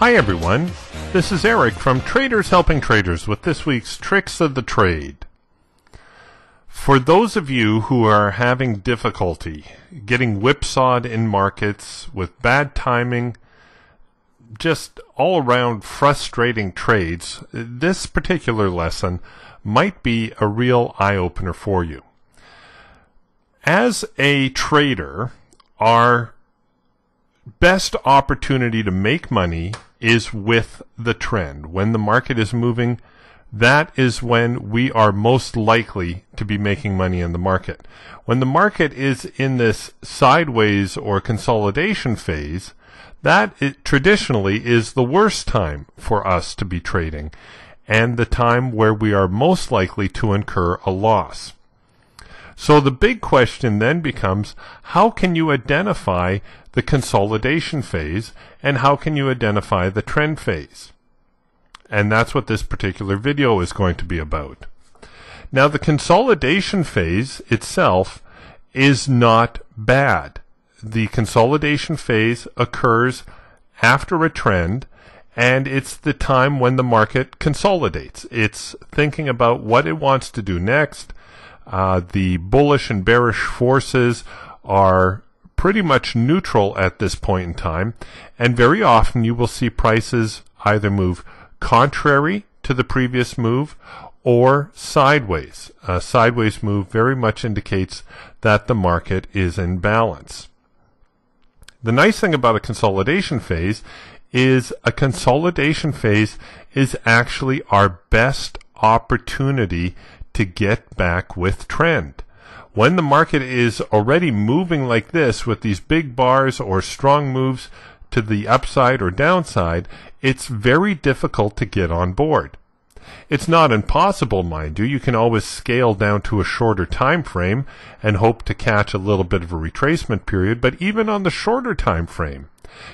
Hi everyone, this is Eric from Traders Helping Traders with this week's Tricks of the Trade. For those of you who are having difficulty getting whipsawed in markets with bad timing, just all around frustrating trades, this particular lesson might be a real eye-opener for you. As a trader, our best opportunity to make money is with the trend. When the market is moving, that is when we are most likely to be making money in the market. When the market is in this sideways or consolidation phase, that traditionally is the worst time for us to be trading, and the time where we are most likely to incur a loss. So the big question then becomes, how can you identify the consolidation phase, and how can you identify the trend phase? And that's what this particular video is going to be about. Now, the consolidation phase itself is not bad. The consolidation phase occurs after a trend, and it's the time when the market consolidates. It's thinking about what it wants to do next. The bullish and bearish forces are pretty much neutral at this point in time, and very often you will see prices either move contrary to the previous move or sideways. A sideways move very much indicates that the market is in balance. The nice thing about a consolidation phase is actually our best opportunity to get back with trend. When the market is already moving like this with these big bars or strong moves to the upside or downside, it's very difficult to get on board. It's not impossible, mind you. You can always scale down to a shorter time frame and hope to catch a little bit of a retracement period, but even on the shorter time frame,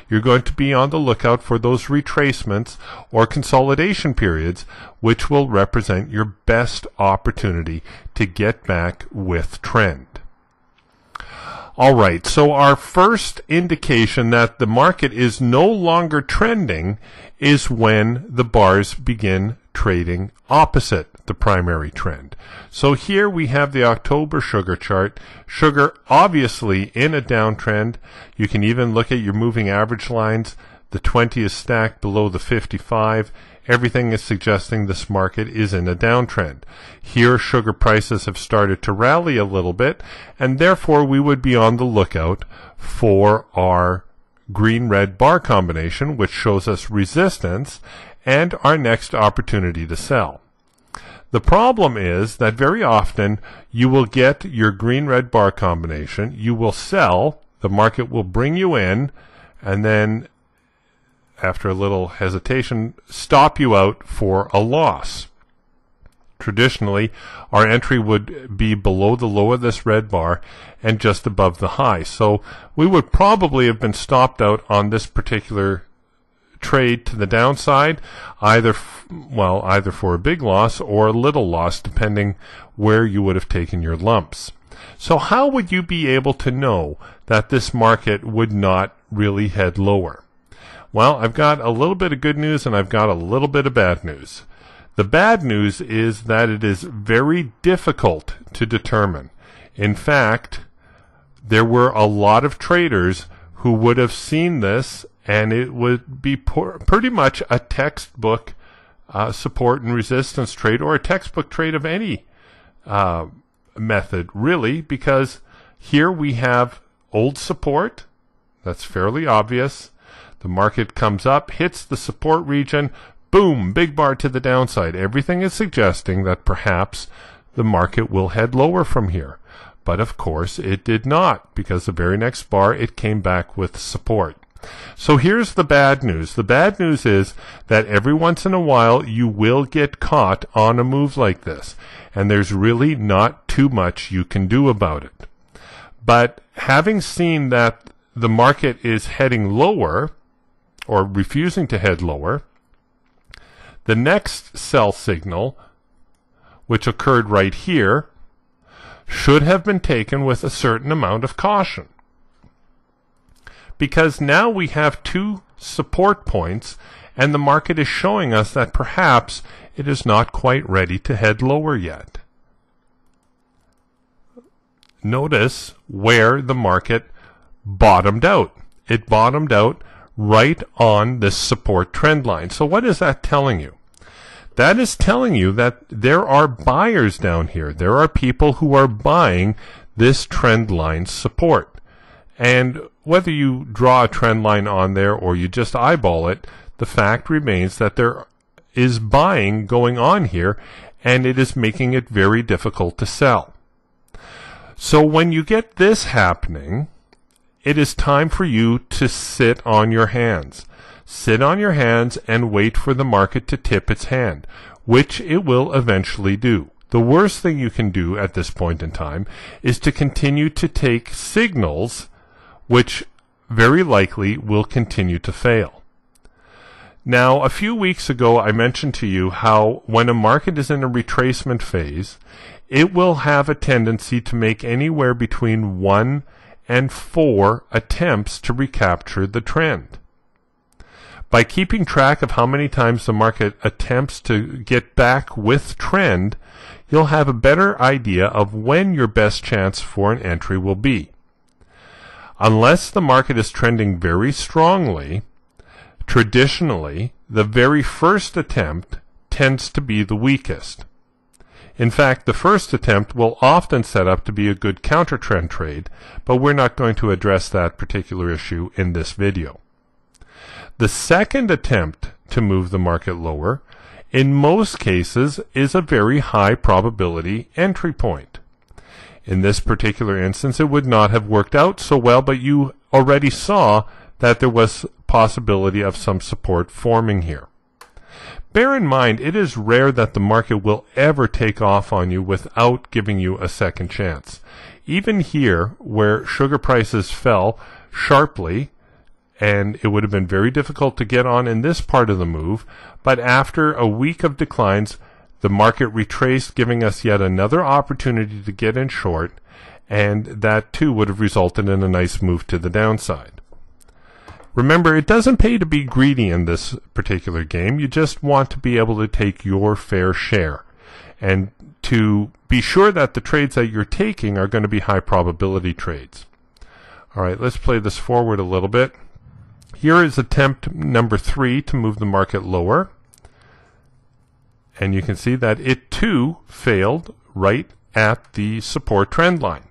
you're going to be on the lookout for those retracements or consolidation periods, which will represent your best opportunity to get back with trend. All right, so our first indication that the market is no longer trending is when the bars begin trading opposite the primary trend. So here we have the October sugar chart. Sugar obviously in a downtrend. You can even look at your moving average lines. The 20 is stacked below the 55. Everything is suggesting this market is in a downtrend. Here sugar prices have started to rally a little bit, and therefore we would be on the lookout for our green-red bar combination, which shows us resistance and our next opportunity to sell. The problem is that very often you will get your green-red bar combination, you will sell, the market will bring you in, and then after a little hesitation, stop you out for a loss. Traditionally, our entry would be below the low of this red bar and just above the high. So we would probably have been stopped out on this particular trade to the downside, either for a big loss or a little loss, depending where you would have taken your lumps. So how would you be able to know that this market would not really head lower? Well, I've got a little bit of good news and I've got a little bit of bad news. The bad news is that it is very difficult to determine. In fact, there were a lot of traders who would have seen this, and it would be pretty much a textbook support and resistance trade, or a textbook trade of any method, really, because here we have old support. That's fairly obvious. The market comes up, hits the support region, boom, big bar to the downside. Everything is suggesting that perhaps the market will head lower from here. But of course it did not, because the very next bar it came back with support. So here's the bad news. The bad news is that every once in a while you will get caught on a move like this, and there's really not too much you can do about it. But having seen that the market is heading lower, or refusing to head lower, the next sell signal, which occurred right here, should have been taken with a certain amount of caution. Because now we have two support points, and the market is showing us that perhaps it is not quite ready to head lower yet. Notice where the market bottomed out. It bottomed out right on this support trend line. So what is that telling you? That is telling you that there are buyers down here. There are people who are buying this trend line support. And whether you draw a trend line on there or you just eyeball it, the fact remains that there is buying going on here, and it is making it very difficult to sell. So when you get this happening, it is time for you to sit on your hands. Sit on your hands and wait for the market to tip its hand, which it will eventually do. The worst thing you can do at this point in time is to continue to take signals which very likely will continue to fail. Now, a few weeks ago, I mentioned to you how when a market is in a retracement phase, it will have a tendency to make anywhere between 1 and 4 attempts to recapture the trend. By keeping track of how many times the market attempts to get back with trend, you'll have a better idea of when your best chance for an entry will be. Unless the market is trending very strongly, traditionally, the very first attempt tends to be the weakest. In fact, the first attempt will often set up to be a good counter-trend trade, but we're not going to address that particular issue in this video. The second attempt to move the market lower, in most cases, is a very high probability entry point. In this particular instance, it would not have worked out so well, but you already saw that there was possibility of some support forming here. Bear in mind, it is rare that the market will ever take off on you without giving you a second chance. Even here, where sugar prices fell sharply, and it would have been very difficult to get on in this part of the move, but after a week of declines, the market retraced, giving us yet another opportunity to get in short, and that too would have resulted in a nice move to the downside. Remember, it doesn't pay to be greedy in this particular game. You just want to be able to take your fair share, and to be sure that the trades that you're taking are going to be high probability trades. All right, let's play this forward a little bit. Here is attempt number 3 to move the market lower. And you can see that it too failed right at the support trend line.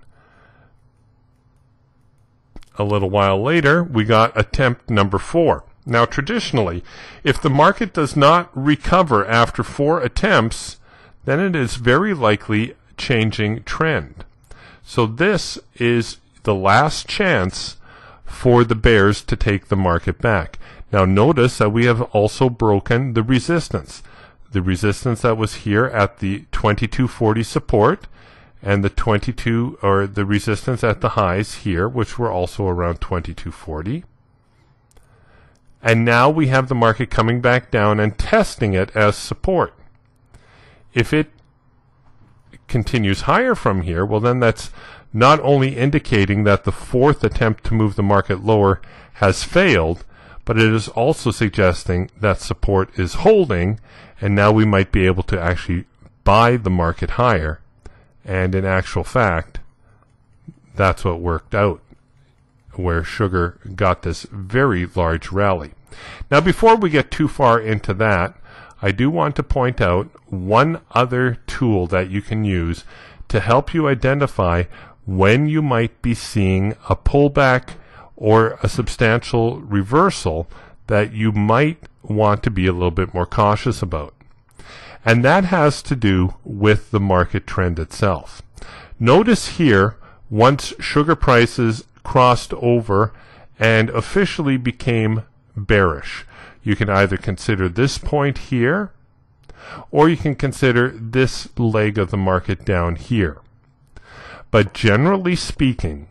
A little while later, we got attempt number 4. Now, traditionally, if the market does not recover after 4 attempts, then it is very likely changing trend. So this is the last chance for the bears to take the market back. Now notice that we have also broken the resistance. The resistance that was here at the 2240 support, and the resistance at the highs here, which were also around 2240. And now we have the market coming back down and testing it as support. If it continues higher from here, well then that's not only indicating that the 4th attempt to move the market lower has failed, but it is also suggesting that support is holding, and now we might be able to actually buy the market higher. And in actual fact, that's what worked out, where sugar got this very large rally. Now, before we get too far into that, I do want to point out one other tool that you can use to help you identify when you might be seeing a pullback or a substantial reversal that you might want to be a little bit more cautious about. And that has to do with the market trend itself. Notice here, once sugar prices crossed over and officially became bearish, you can either consider this point here, or you can consider this leg of the market down here. But generally speaking,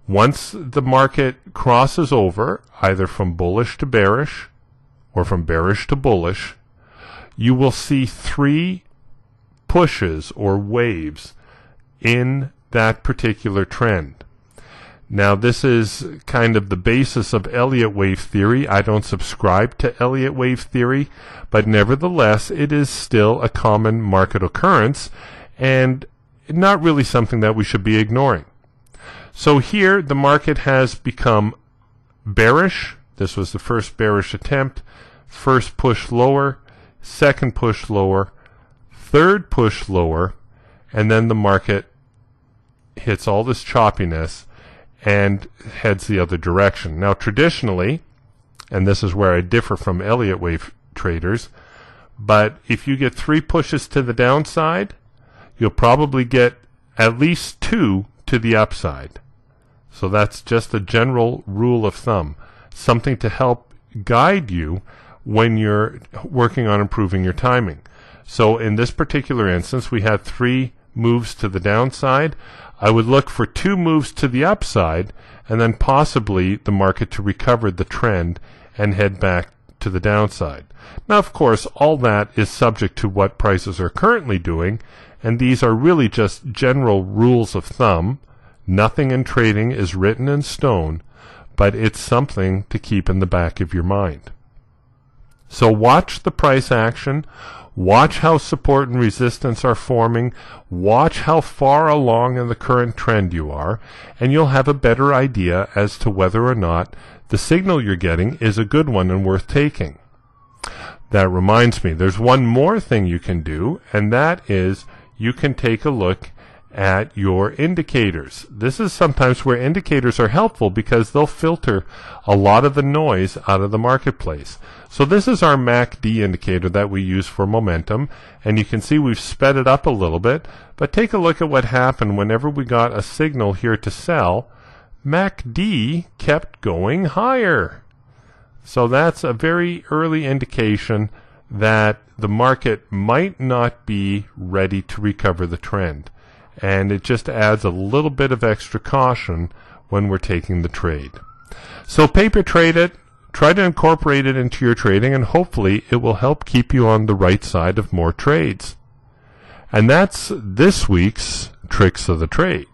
once the market crosses over, either from bullish to bearish, or from bearish to bullish, you will see 3 pushes or waves in that particular trend. Now, this is kind of the basis of Elliott wave theory. I don't subscribe to Elliott wave theory, but nevertheless, it is still a common market occurrence and not really something that we should be ignoring. So here, the market has become bearish. This was the first bearish attempt. First push lower, second push lower, third push lower, and then the market hits all this choppiness and heads the other direction. Now, traditionally, and this is where I differ from Elliott wave traders, but if you get 3 pushes to the downside, you'll probably get at least 2 to the upside. So that's just a general rule of thumb, something to help guide you when you're working on improving your timing. So in this particular instance, we had 3 moves to the downside. I would look for 2 moves to the upside, and then possibly the market to recover the trend and head back to the downside. Now, of course, all that is subject to what prices are currently doing, and these are really just general rules of thumb. Nothing in trading is written in stone, but it's something to keep in the back of your mind. So watch the price action. Watch how support and resistance are forming. Watch how far along in the current trend you are, and you'll have a better idea as to whether or not the signal you're getting is a good one and worth taking. That reminds me, there's one more thing you can do, and that is you can take a look at your indicators. This is sometimes where indicators are helpful because they'll filter a lot of the noise out of the marketplace. So this is our MACD indicator that we use for momentum, and you can see we've sped it up a little bit, but take a look at what happened whenever we got a signal here to sell. MACD kept going higher. So that's a very early indication that the market might not be ready to recover the trend. And it just adds a little bit of extra caution when we're taking the trade. So paper trade it, try to incorporate it into your trading, and hopefully it will help keep you on the right side of more trades. And that's this week's Tricks of the Trade.